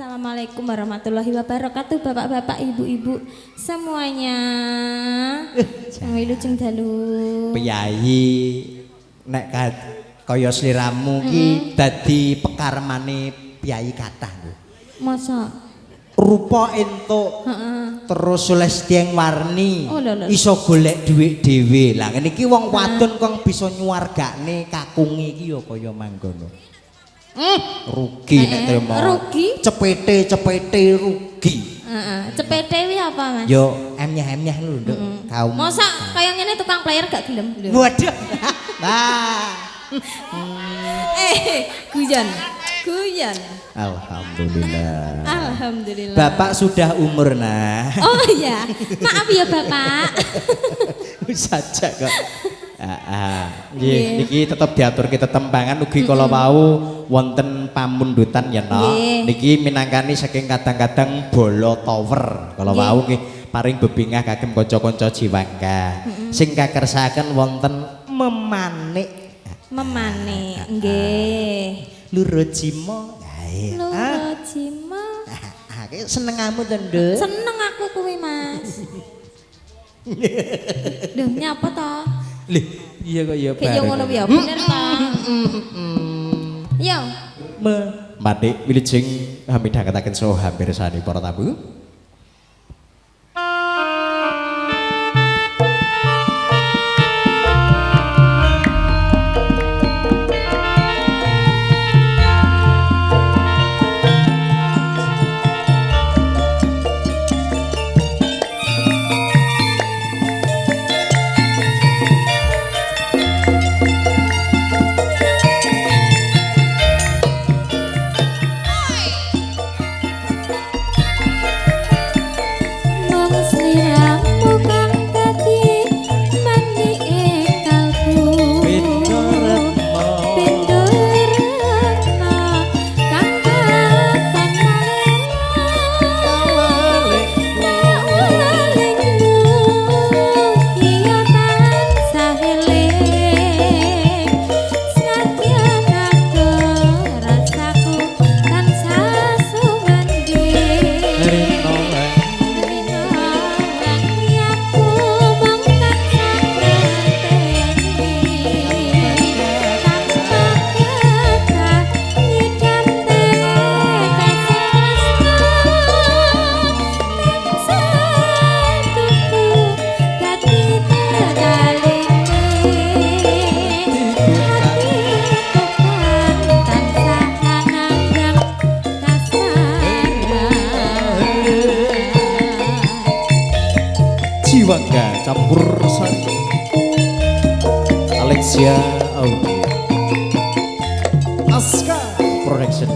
Assalamualaikum warahmatullahi wabarakatuh, bapak-bapak, ibu-ibu semuanya. Wilujeng dalu. Piyayi nek kaya sliramu ki dadi pekarmane piyayi kathah lho. Masa Rupa entuk. Terus Sulestieng Warni iso golek dhuwit dhewe. Lah ngene iki wong wadon kok bisa nyuwargane kakunge iki ya kaya mangkono. Rugi nek trimo. Rugi? Cepete rugi. Cepete kuwi apa, Mas? Yo emnyah-emnyah lho, Nduk. Kaum. Masa kaya ngene tukang player gak gelem lho. Waduh. Nah. Guyon. Alhamdulillah. Alhamdulillah. Bapak sudah umur nah. Oh iya, maaf ya Bapak. Saja kok. Nggih, niki tetep diaturke tetembangan ugi kala wau wonten pamundutan ya no. Niki minangkani saking kadang-kadang Bolo Tower. Kala wau nggih paring bebingah kagem kanca-kanca jiwangga. Sing kakersaken wonten memanik. Memanik, nggih. Lurojimo. Lurojimo. Senengamu to, Nduk? Seneng aku kuwi, Mas. Lho, nyapa to? Lih, iya kok ya kayak ngono ya, bener ta? Yo. Manik wilujeng midhangetaken saha mirsani para tamu. Jiwangga campur sari Alexia Audio Aska Production.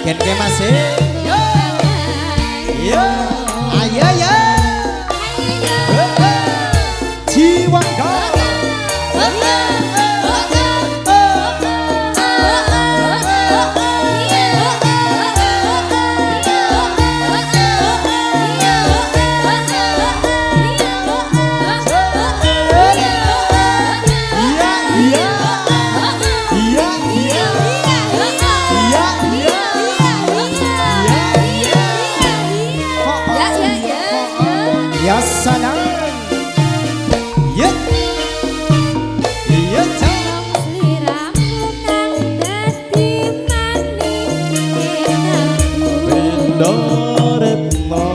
Gen ke Mas yo yo ayo yo Jiwangga Ya salam. Ya. Ya salam. Sliramu kang dadi manis Doretno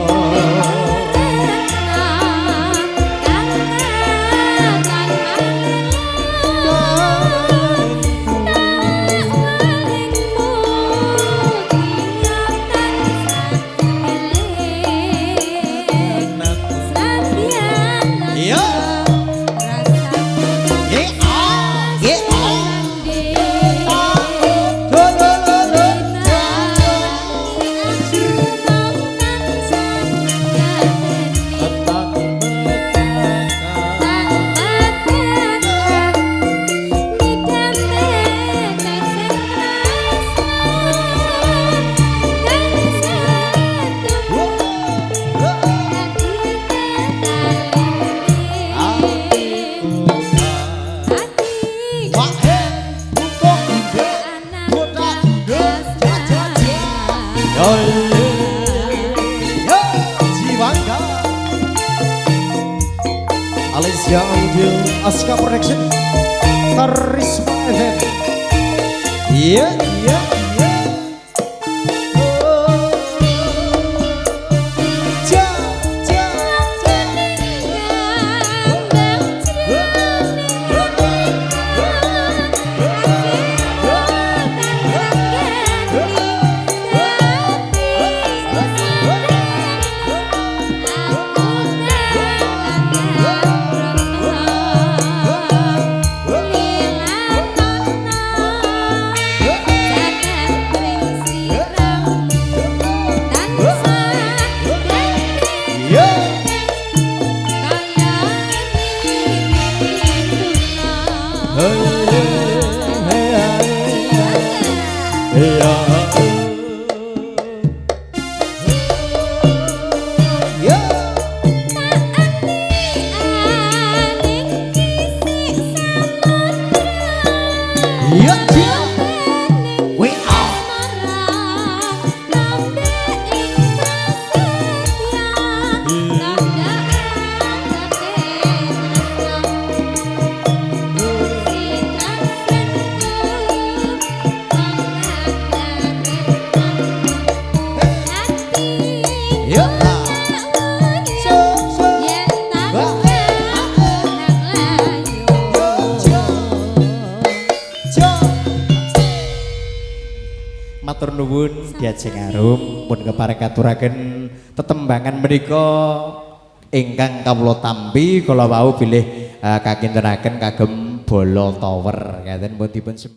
Ya. Ye ah. Ye ah. Do do do do. Wah he. Buko de. Kota de. Jajaje. Yo yo. Jiwangga. Alicia Audio Aska Production Karisma FM. Iya iya iya. Oh. Ja ja ja. Matur nuwun diajeng arum pun kepareng katuraken tetembangan menika ingkang kawula tampi kala wau bilih kakintenaken kagem Bala Tower ngaten pun dipun